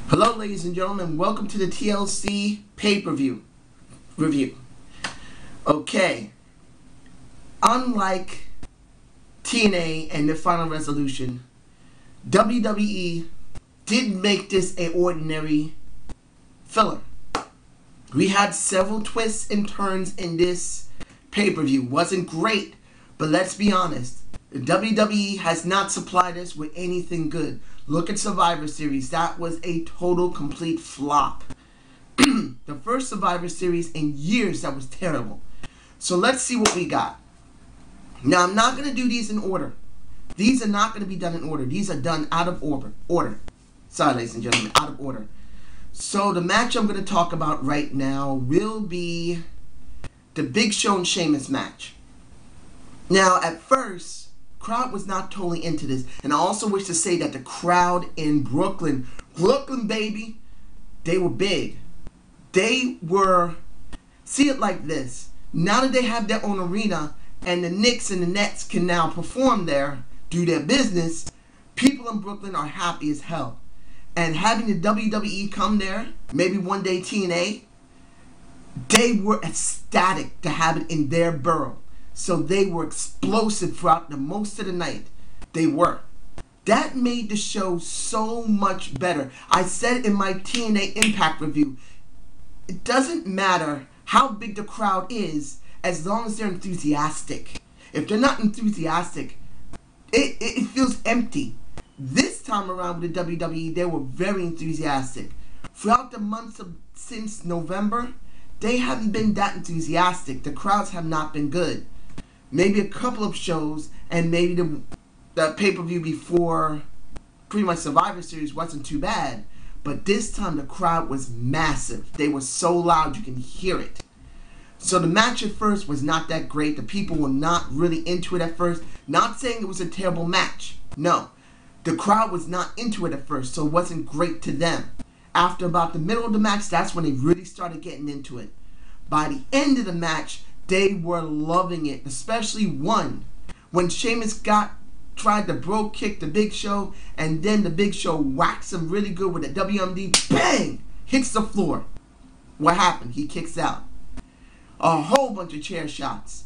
Hello ladies and gentlemen, welcome to the TLC pay-per-view review. Okay, unlike TNA and their final resolution, WWE didn't make this an ordinary filler. We had several twists and turns in this pay-per-view. Wasn't great, but let's be honest, the WWE has not supplied us with anything good. Look at Survivor Series. That was a total, complete flop. The first Survivor Series in years that was terrible. So let's see what we got. Now, I'm not going to do these in order. These are not going to be done in order. These are done out of order. Sorry, ladies and gentlemen, out of order. So the match I'm going to talk about right now will be the Big Show and Sheamus match. Now, at first, crowd was not totally into this, and I also wish to say that the crowd in Brooklyn, baby, they were big. They were, see it like this, now that they have their own arena and the Knicks and the Nets can now perform there, do their business, people in Brooklyn are happy as hell. And having the WWE come there, maybe one day TNA, they were ecstatic to have it in their borough. So they were explosive throughout the most of the night. They were. That made the show so much better. I said in my TNA Impact review, it doesn't matter how big the crowd is as long as they're enthusiastic. If they're not enthusiastic, it feels empty. This time around with the WWE, they were very enthusiastic. Throughout the months since November, they haven't been that enthusiastic. The crowds have not been good. Maybe a couple of shows, and maybe the pay-per-view before pretty much Survivor Series wasn't too bad. But this time the crowd was massive. They were so loud you can hear it. So the match at first was not that great. The people were not really into it at first. Not saying it was a terrible match. No. The crowd was not into it at first, so it wasn't great to them. After about the middle of the match, that's when they really started getting into it. By the end of the match, they were loving it, especially one. When Sheamus tried to bro kick the Big Show, and then the Big Show whacks him really good with a WMD, bang! Hits the floor. What happened? He kicks out. A whole bunch of chair shots.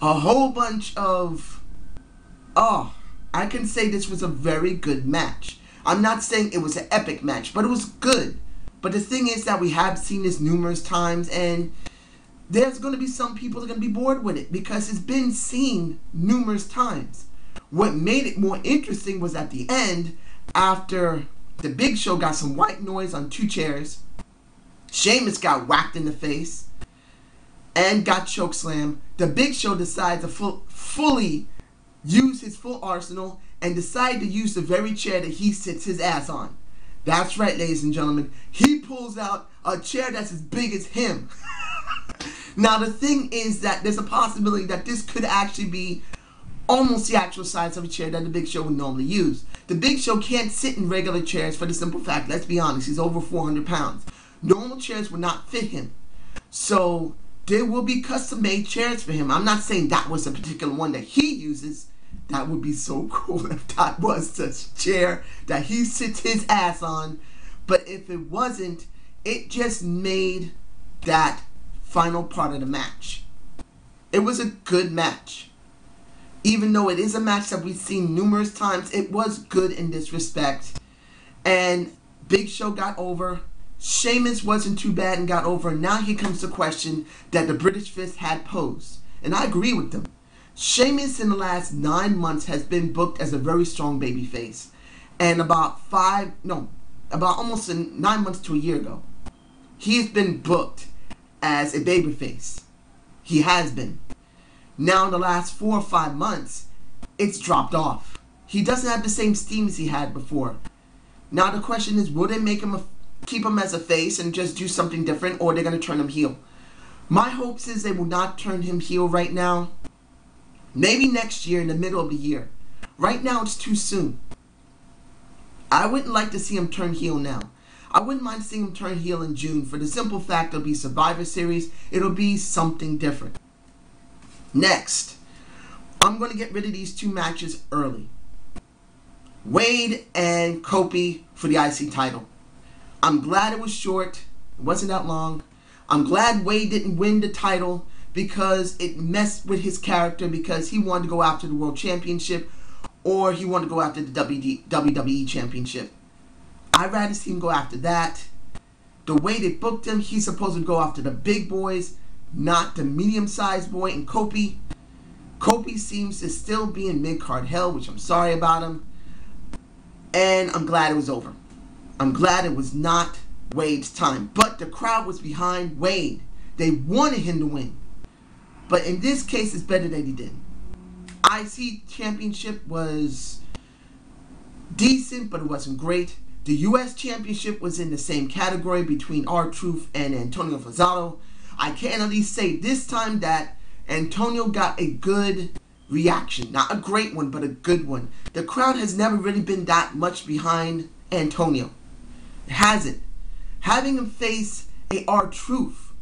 A whole bunch of... I can say this was a very good match. I'm not saying it was an epic match, but it was good. But the thing is that we have seen this numerous times, and there's going to be some people that are going to be bored with it because it's been seen numerous times. What made it more interesting was at the end, after the Big Show got some white noise on two chairs, Sheamus got whacked in the face and got chokeslammed. The Big Show decided to fully use his full arsenal and decided to use the very chair that he sits his ass on. That's right, ladies and gentlemen. He pulls out a chair that's as big as him. Now, the thing is that there's a possibility that this could actually be almost the actual size of a chair that the Big Show would normally use. The Big Show can't sit in regular chairs for the simple fact, let's be honest, he's over 400 pounds. Normal chairs would not fit him. So there will be custom-made chairs for him. I'm not saying that was a particular one that he uses. That would be so cool if that was the chair that he sits his ass on. But if it wasn't, it just made that final part of the match. It was a good match. Even though it is a match that we've seen numerous times, it was good in this respect. And Big Show got over. Sheamus wasn't too bad and got over. Now here comes the question that the British Fist had posed. And I agree with them. Sheamus in the last 9 months has been booked as a very strong babyface. And about almost 9 months to a year ago, he's been booked as a babyface. He has been. Now in the last 4 or 5 months, it's dropped off. He doesn't have the same steam as he had before. Now the question is, will they make him keep him as a face and just do something different, or they're going to turn him heel? My hopes is they will not turn him heel right now. Maybe next year in the middle of the year. Right now it's too soon. I wouldn't like to see him turn heel now. I wouldn't mind seeing him turn heel in June for the simple fact it'll be Survivor Series. It'll be something different. Next, I'm going to get rid of these two matches early. Wade and Kofi for the IC title. I'm glad it was short. It wasn't that long. I'm glad Wade didn't win the title because it messed with his character, because he wanted to go after the World Championship or he wanted to go after the WWE Championship. I'd rather see him go after that. The way they booked him, he's supposed to go after the big boys, not the medium-sized boy. And Kofi seems to still be in mid-card hell, which I'm sorry about him. And I'm glad it was over. I'm glad it was not Wade's time. But the crowd was behind Wade. They wanted him to win. But in this case, it's better that he didn't. IC Championship was decent, but it wasn't great. The US Championship was in the same category between R-Truth and Antonio Fazano. I can at least say this time that Antonio got a good reaction. Not a great one, but a good one. The crowd has never really been that much behind Antonio. It hasn't. Having him face a R-Truth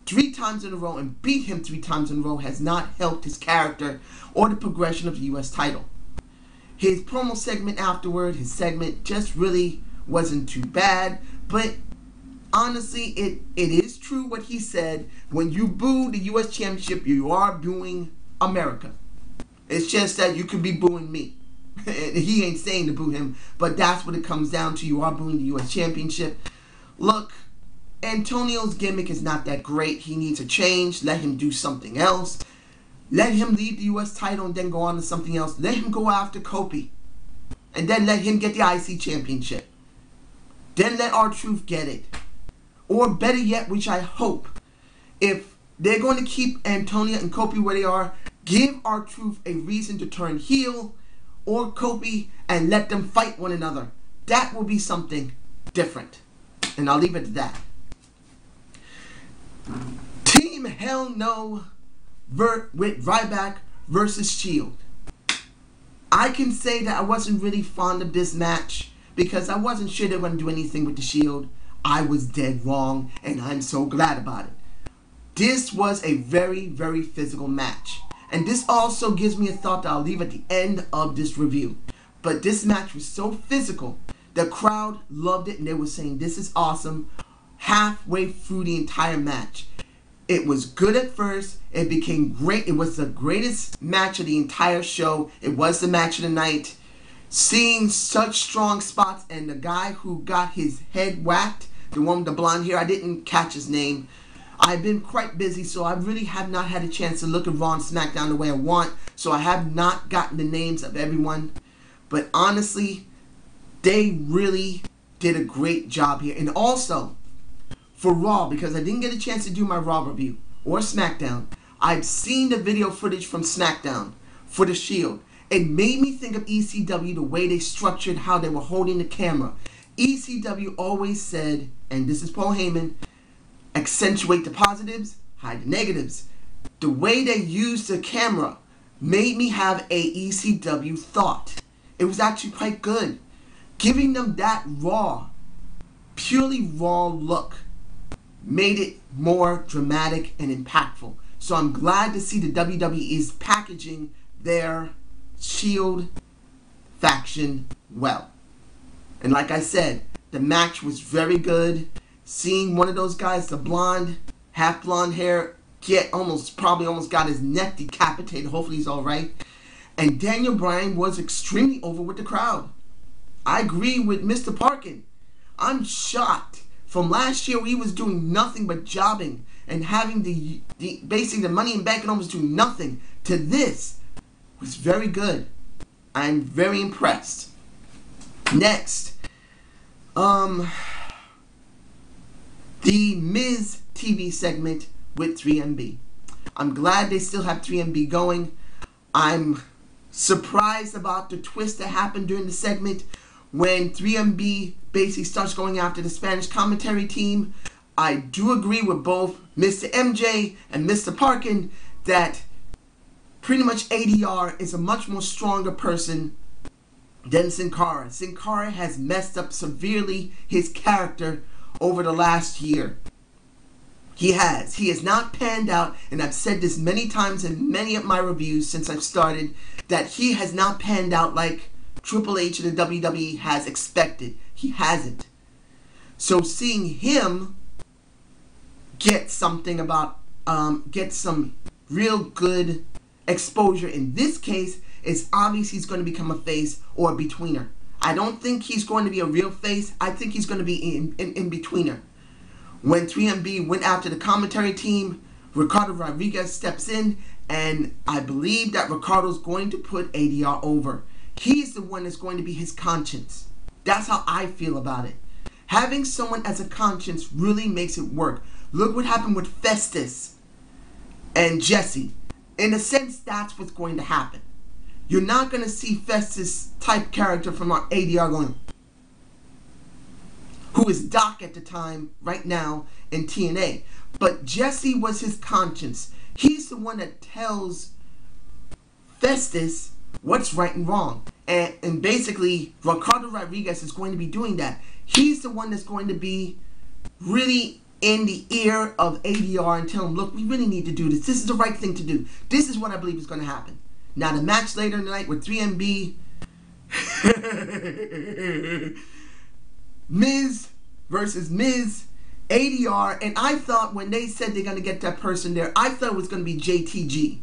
3 times in a row and beat him 3 times in a row has not helped his character or the progression of the US title. His promo segment afterward, his segment just really wasn't too bad. But honestly, it is true what he said. When you boo the US Championship, you are booing America. It's just that you could be booing me. He ain't saying to boo him, but that's what it comes down to. You are booing the US Championship. Look, Antonio's gimmick is not that great. He needs a change. Let him do something else. Let him leave the US title and then go on to something else. Let him go after Kofi. And then let him get the IC Championship. Then let R-Truth get it. Or better yet, which I hope, if they're going to keep Antonio and Kofi where they are, give R-Truth a reason to turn heel or Kofi and let them fight one another. That will be something different. And I'll leave it at that. Team Hell No with Ryback versus Shield. I can say that I wasn't really fond of this match because I wasn't sure they were going to do anything with the Shield. I was dead wrong, and I'm so glad about it. This was a very, very physical match. And this also gives me a thought that I'll leave at the end of this review. But this match was so physical, the crowd loved it and they were saying this is awesome halfway through the entire match. It was good at first. It became great. It was the greatest match of the entire show. It was the match of the night. Seeing such strong spots, and the guy who got his head whacked, the one with the blonde hair, I didn't catch his name. I've been quite busy, so I really have not had a chance to look at Raw and SmackDown the way I want. So I have not gotten the names of everyone. But honestly, they really did a great job here. And also, for Raw, because I didn't get a chance to do my Raw review or SmackDown, I've seen the video footage from SmackDown for the Shield. It made me think of ECW, the way they structured how they were holding the camera. ECW always said, and this is Paul Heyman, accentuate the positives, hide the negatives. The way they used the camera made me have a ECW thought. It was actually quite good. Giving them that raw, purely raw look made it more dramatic and impactful. So I'm glad to see the WWE is packaging their Shield faction well. And like I said, the match was very good. Seeing one of those guys, the blonde, half blonde hair, probably almost got his neck decapitated. Hopefully he's alright. And Daniel Bryan was extremely over with the crowd. I agree with Mr. Parkin. I'm shocked. From last year, he was doing nothing but jobbing and having basically the Money in Bank and almost doing nothing. To this was very good. I'm very impressed. Next, the Miz TV segment with 3MB. I'm glad they still have 3MB going. I'm surprised about the twist that happened during the segment when 3MB basically starts going after the Spanish commentary team. I do agree with both Mr. MJ and Mr. Parkin that pretty much ADR is a much more stronger person than Sin Cara. Sin Cara has messed up severely his character over the last year. He has not panned out, and I've said this many times in many of my reviews since I've started, that he has not panned out like Triple H and the WWE has expected. He hasn't. So seeing him get something about, get some real good exposure in this case, it's obvious he's going to become a face or a betweener. I don't think he's going to be a real face. I think he's going to be in betweener. When 3MB went after the commentary team, Ricardo Rodriguez steps in, and I believe that Ricardo's going to put ADR over. He's the one that's going to be his conscience. That's how I feel about it. Having someone as a conscience really makes it work. Look what happened with Festus and Jesse. In a sense, that's what's going to happen. You're not going to see Festus type character from our ADR going, who is Doc at the time, right now, in TNA. But Jesse was his conscience. He's the one that tells Festus what's right and wrong. And basically, Ricardo Rodriguez is going to be doing that. He's the one that's going to be really in the ear of ADR and tell him, look, we really need to do this. This is the right thing to do. This is what I believe is going to happen. Now, the match later in the night with 3MB, Miz versus Miz, ADR, and I thought when they said they're going to get that person there, I thought it was going to be JTG.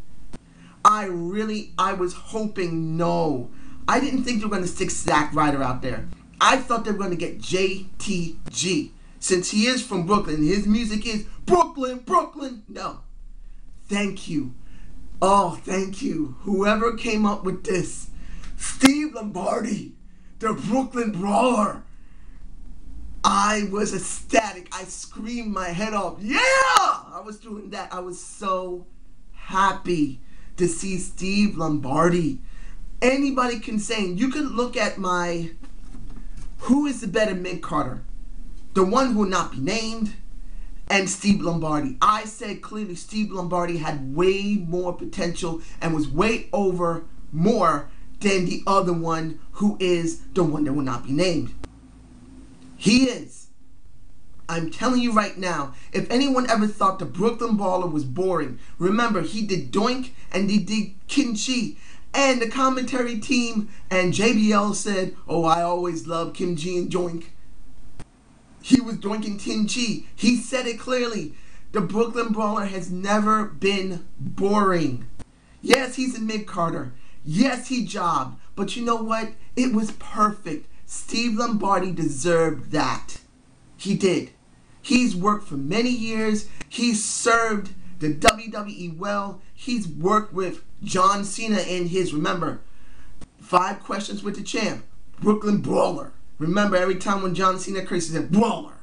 I was hoping no. I didn't think they were going to stick Zack Ryder out there. I thought they were going to get JTG. Since he is from Brooklyn, his music is Brooklyn, Brooklyn. No. Thank you. Oh, thank you. Whoever came up with this. Steve Lombardi, the Brooklyn Brawler. I was ecstatic. I screamed my head off. Yeah! I was doing that. I was so happy to see Steve Lombardi. Anybody can say, you can look at my, who is the better mid-carder? The one who will not be named, and Steve Lombardi. I said clearly Steve Lombardi had way more potential and was way over more than the other one who is the one that will not be named. He is. I'm telling you right now, if anyone ever thought the Brooklyn Brawler was boring, remember he did Doink and he did Kimchi. And the commentary team and JBL said, oh, I always love Kim G and Doink. He was doinking Kimchi. He said it clearly. The Brooklyn Brawler has never been boring. Yes, he's a mid-carder. Yes, he jobbed. But you know what? It was perfect. Steve Lombardi deserved that. He did. He's worked for many years. He's served the WWE well. He's worked with John Cena in his, remember, 5 Questions with the Champ, Brooklyn Brawler. Remember, every time when John Cena cursed, he said, Brawler.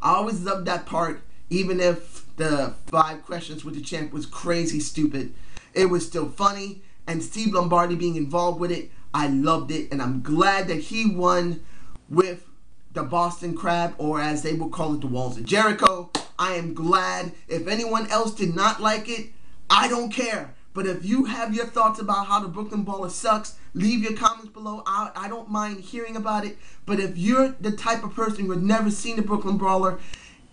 I always loved that part, even if the 5 Questions with the Champ was crazy stupid. It was still funny, and Steve Lombardi being involved with it, I loved it, and I'm glad that he won with the Boston Crab, or as they would call it, the Walls of Jericho. I am glad. If anyone else did not like it, I don't care. But if you have your thoughts about how the Brooklyn Brawler sucks, leave your comments below. I don't mind hearing about it. But if you're the type of person who had never seen the Brooklyn Brawler,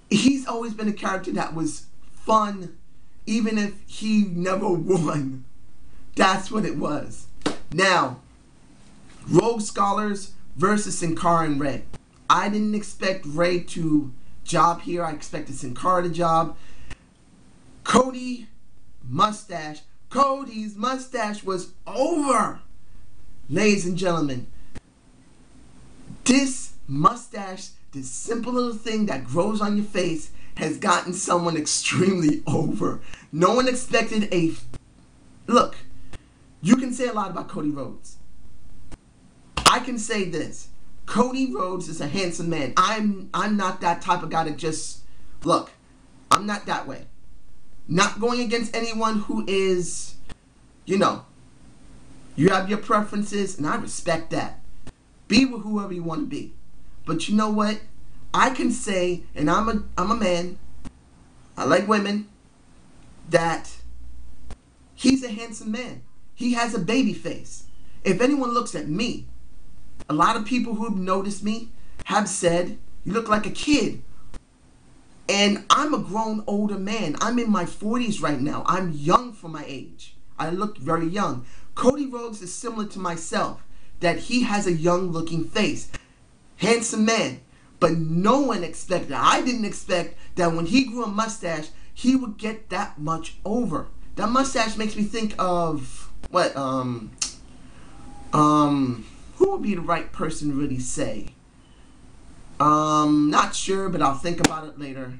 he's always been a character that was fun, even if he never won. That's what it was. Now, Rogue Scholars versus Sin Cara and Ray. I didn't expect Ray to job here. I expected Sin Cara to job. Cody's mustache was over. Ladies and gentlemen, this mustache, this simple little thing that grows on your face, has gotten someone extremely over. No one expected a... Look, you can say a lot about Cody Rhodes. I can say this. Cody Rhodes is a handsome man. I'm not that type of guy that just... Look, I'm not that way. Not going against anyone who is, you know, you have your preferences, and I respect that. Be with whoever you want to be. But you know what? I can say, and I'm a man, I like women, that he's a handsome man. He has a baby face. If anyone looks at me, a lot of people who've noticed me have said, you look like a kid. And I'm a grown older man. I'm in my 40s right now. I'm young for my age. I look very young. Cody Rhodes is similar to myself. that he has a young-looking face. Handsome man. But no one expected, I didn't expect that when he grew a mustache, he would get that much over. That mustache makes me think of, what, who would be the right person to really say? Not sure, but I'll think about it later.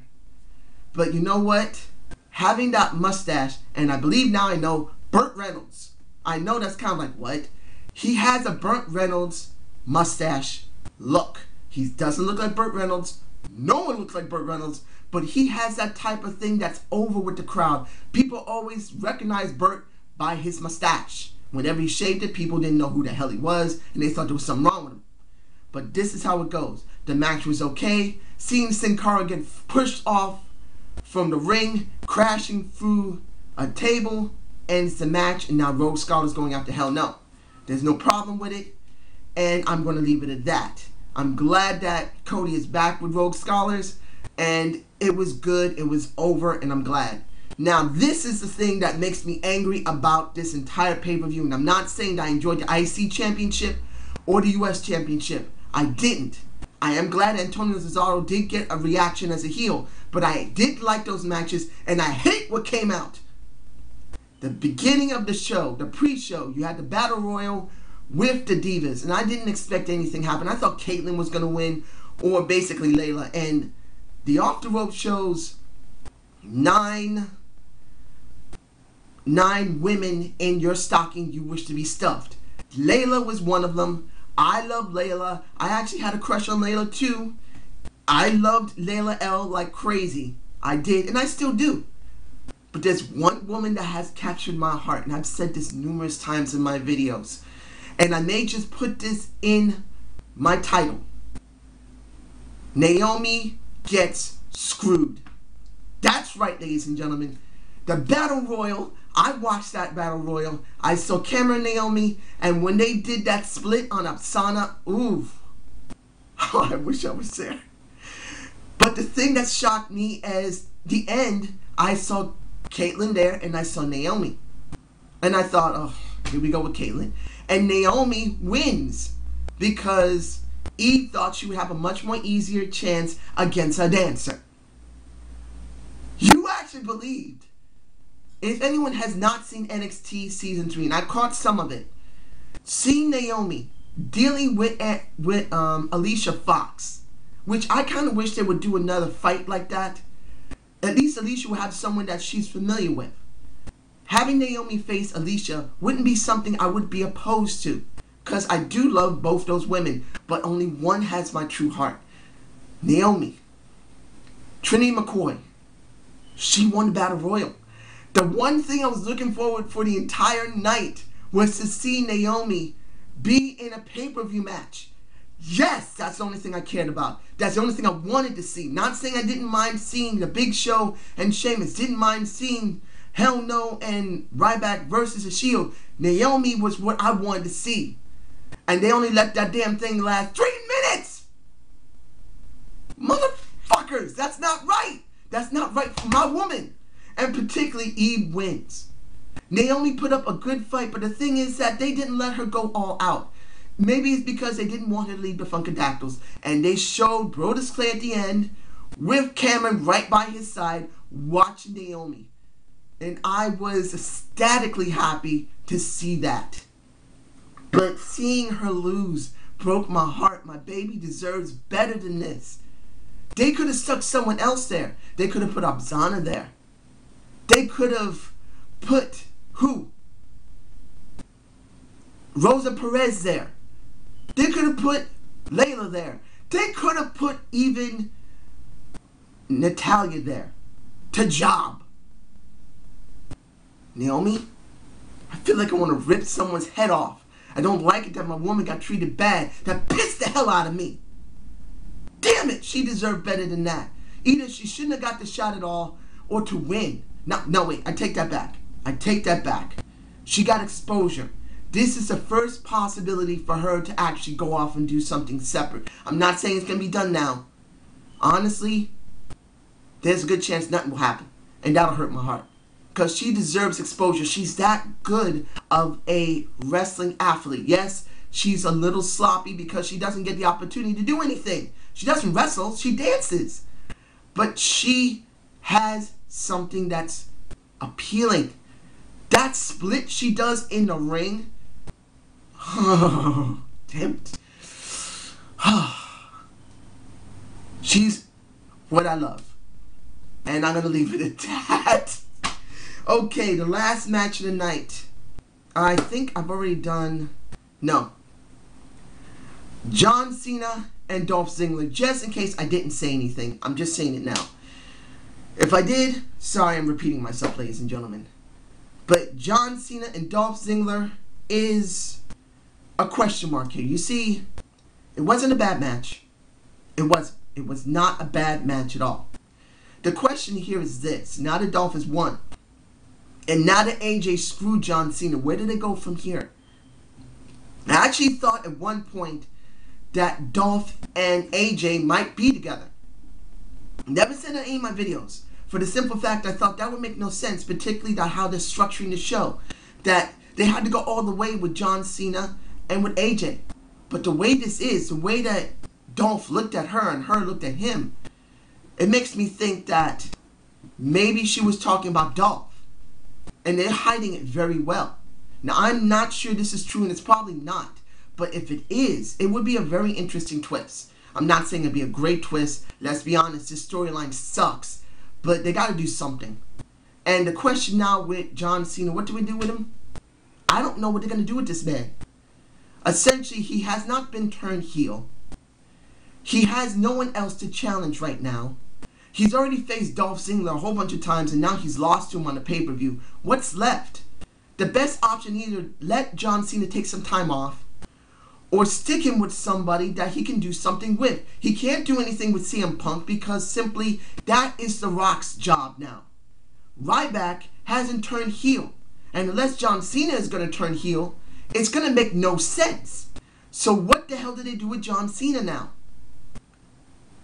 But you know what? Having that mustache, and I believe now I know, Burt Reynolds. I know that's kind of like, what? He has a Burt Reynolds mustache look. He doesn't look like Burt Reynolds. No one looks like Burt Reynolds. But he has that type of thing that's over with the crowd. People always recognize Burt by his mustache. Whenever he shaved it, people didn't know who the hell he was, and they thought there was something wrong with him. But this is how it goes. The match was okay. Seeing Sin Cara get pushed off from the ring, crashing through a table, ends the match, and now Rogue Scholar's going after Hell No. There's no problem with it, and I'm going to leave it at that. I'm glad that Cody is back with Rogue Scholars, and it was good, it was over, and I'm glad. Now, this is the thing that makes me angry about this entire pay-per-view, and I'm not saying that I enjoyed the IC Championship or the US Championship. I didn't. I am glad Antonio Cesaro did get a reaction as a heel, but I did like those matches, and I hate what came out. The beginning of the show, the pre-show, you had the Battle Royal with the Divas, and I didn't expect anything to happen. I thought Caitlyn was going to win, or basically Layla, and the Off the Rope shows 9 women in your stocking you wish to be stuffed. Layla was one of them. I love Layla. I actually had a crush on Layla too. I loved Layla L like crazy. I did, and I still do. But there's one woman that has captured my heart, and I've said this numerous times in my videos. And I may just put this in my title. Naomi gets screwed. That's right, ladies and gentlemen. The Battle Royal, I watched that Battle Royal. I saw Cameron and Naomi, and when they did that split on Apsana, ooh. Oh, I wish I was there. But the thing that shocked me is the end, I saw Caitlyn there, and I saw Naomi. And I thought, oh, here we go with Caitlyn. And Naomi wins because Eve thought she would have a much more easier chance against a dancer. You actually believed. If anyone has not seen NXT Season 3, and I caught some of it, seeing Naomi dealing with Alicia Fox, which I kind of wish they would do another fight like that. At least Alicia would have someone that she's familiar with. Having Naomi face Alicia wouldn't be something I would be opposed to, because I do love both those women, but only one has my true heart. Naomi. Trinity McCoy. She won the Battle Royal. The one thing I was looking forward for the entire night was to see Naomi be in a pay-per-view match. Yes, that's the only thing I cared about. That's the only thing I wanted to see. Not saying I didn't mind seeing The Big Show and Sheamus. Didn't mind seeing Hell No and Ryback versus The Shield. Naomi was what I wanted to see. And they only let that damn thing last 3 minutes! Motherfuckers, that's not right. That's not right for my woman. And particularly Eve wins. Naomi put up a good fight, but the thing is that they didn't let her go all out. Maybe it's because they didn't want her to leave the Funkadactyls. And they showed Brodus Clay at the end with Cameron right by his side watching Naomi. And I was ecstatically happy to see that. But seeing her lose broke my heart. My baby deserves better than this. They could have stuck someone else there. They could have put Abzana there. They could have put who? Rosa Perez there. They could have put Layla there. They could have put even Natalia there. To job. Naomi, I feel like I want to rip someone's head off. I don't like it that my woman got treated bad. That pissed the hell out of me. Damn it, she deserved better than that. Either she shouldn't have got the shot at all, or to win. No, wait, I take that back. I take that back. She got exposure. This is the first possibility for her to actually go off and do something separate. I'm not saying it's going to be done now. Honestly, there's a good chance nothing will happen. And that'll hurt my heart. Because she deserves exposure. She's that good of a wrestling athlete. Yes, she's a little sloppy because she doesn't get the opportunity to do anything. She doesn't wrestle, she dances. But she has something that's appealing. That split she does in the ring, damn it. She's what I love. And I'm going to leave it at that. Okay, the last match of the night. I think I've already done... No. John Cena and Dolph Ziggler. Just in case I didn't say anything. I'm just saying it now. If I did, sorry, I'm repeating myself, ladies and gentlemen. But John Cena and Dolph Ziggler is a question mark here. You see, it wasn't a bad match. It was not a bad match at all. The question here is this. Now that Dolph has won, and now that AJ screwed John Cena, where do they go from here? I actually thought at one point that Dolph and AJ might be together. Never said that in any of my videos. For the simple fact, I thought that would make no sense, particularly how they're structuring the show. That they had to go all the way with John Cena and with AJ. But the way this is, the way that Dolph looked at her and her looked at him, it makes me think that maybe she was talking about Dolph. And they're hiding it very well. Now, I'm not sure this is true, and it's probably not. But if it is, it would be a very interesting twist. I'm not saying it'd be a great twist. Let's be honest, this storyline sucks. But they got to do something. And the question now with John Cena, what do we do with him? I don't know what they're going to do with this man. Essentially, he has not been turned heel. He has no one else to challenge right now. He's already faced Dolph Ziggler a whole bunch of times, and now he's lost to him on the pay-per-view. What's left? The best option is either let John Cena take some time off, or stick him with somebody that he can do something with. He can't do anything with CM Punk because simply that is The Rock's job now. Ryback hasn't turned heel. And unless John Cena is going to turn heel, it's going to make no sense. So what the hell do they do with John Cena now?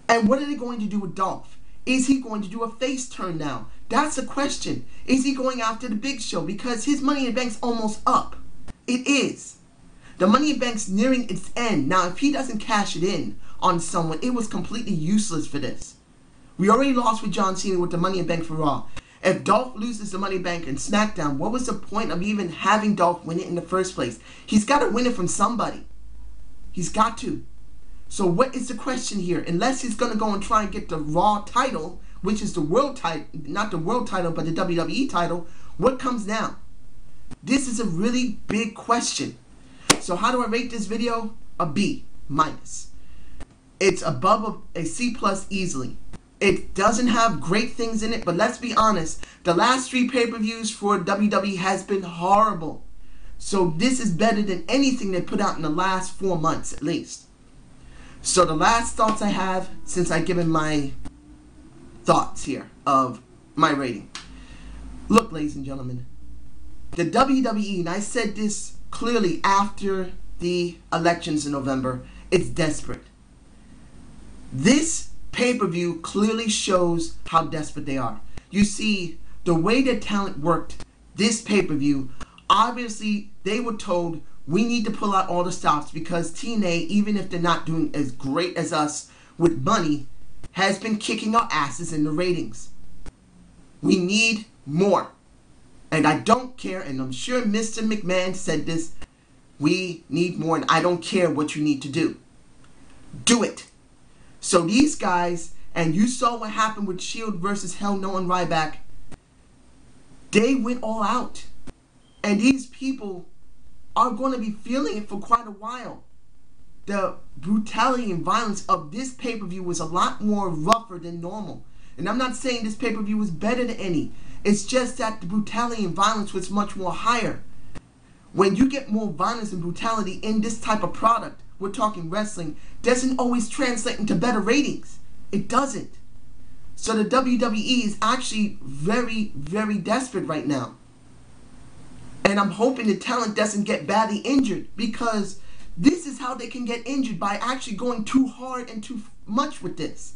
And what are they going to do with Dolph? Is he going to do a face turn now? That's a question. Is he going after the Big Show? Because his Money in the Bank's almost up. It is. The Money in the Bank's nearing its end. Now, if he doesn't cash it in on someone, it was completely useless for this. We already lost with John Cena with the Money in the Bank for Raw. If Dolph loses the Money in the Bank in SmackDown, what was the point of even having Dolph win it in the first place? He's got to win it from somebody. He's got to. So what is the question here? Unless he's going to go and try and get the Raw title, which is the world title, not the world title, but the WWE title, what comes now? This is a really big question. So how do I rate this video? A B minus. It's above a C plus easily. It doesn't have great things in it, but let's be honest. The last 3 pay-per-views for WWE has been horrible. So this is better than anything they put out in the last 4 months at least. So the last thoughts I have, since I've given my thoughts here of my rating. Look, ladies and gentlemen, the WWE, and I said this clearly after the elections in November, it's desperate. This pay-per-view clearly shows how desperate they are. You see, the way their talent worked this pay-per-view, obviously they were told, we need to pull out all the stops because TNA, even if they're not doing as great as us with money, has been kicking our asses in the ratings. We need more. And I don't care, and I'm sure Mr. McMahon said this, we need more, and I don't care what you need to do. Do it. So these guys, and you saw what happened with Shield versus Hell No and Ryback, they went all out. And these people are going to be feeling it for quite a while. The brutality and violence of this pay-per-view was a lot more rougher than normal. And I'm not saying this pay-per-view was better than any. It's just that the brutality and violence was much more higher. When you get more violence and brutality in this type of product, we're talking wrestling, doesn't always translate into better ratings. It doesn't. So the WWE is actually very, very desperate right now. And I'm hoping the talent doesn't get badly injured, because this is how they can get injured, by actually going too hard and too much with this.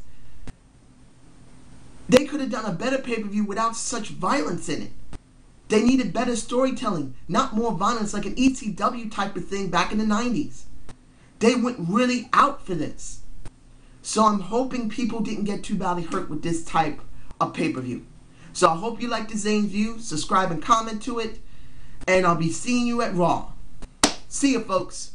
They could have done a better pay-per-view without such violence in it. They needed better storytelling, not more violence like an ECW type of thing back in the 90s. They went really out for this. So I'm hoping people didn't get too badly hurt with this type of pay-per-view. So I hope you like the ZANE'S view. Subscribe and comment to it. And I'll be seeing you at Raw. See ya, folks.